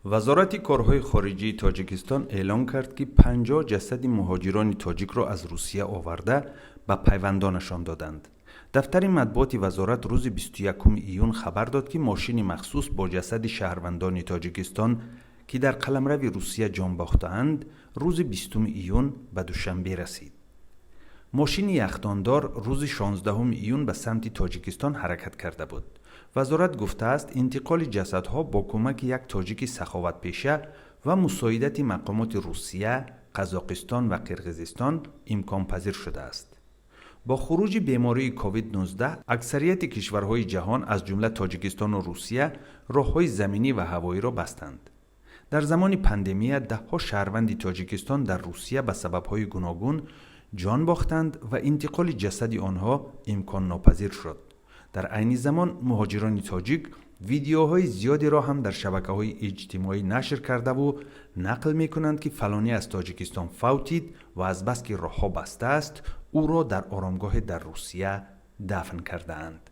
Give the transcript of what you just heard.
وزارت کارهای خارجی تاجیکستان اعلام کرد که 50 جسد مهاجران تاجیک را از روسیه آورده به پیوندانشان دادند. دفتر مطبوعات وزارت روز 21 ایون خبر داد که ماشین مخصوص با جسد شهروندان تاجیکستان که در قلمرو روسیه جان باختند روز 20 ایون به دوشنبه رسید. ماشین یخداندار روز 16 ایون به سمت تاجیکستان حرکت کرده بود. وزارت گفته است انتقال جسدها با کمک یک تاجیک سخاوتپیشه و مساعدت مقامات روسیه، قزاقستان و قرقیزستان امکان پذیر شده است. با خروج بیماری کووید 19 اکثریت کشورهای جهان از جمله تاجیکستان و روسیه راههای زمینی و هوایی را بستند. در زمان پاندمی دهها شهروند تاجیکستان در روسیه به سبب‌های گوناگون جان باختند و انتقال جسد آنها امکان ناپذیر شد. در عین زمان مهاجران تاجیک ویدیوهای زیادی را هم در شبکه‌های اجتماعی نشر کرده و نقل می‌کنند که فلانی از تاجیکستان فوتید و از بس که راه‌ها بسته است او را در آرامگاه در روسیه دفن کرده‌اند.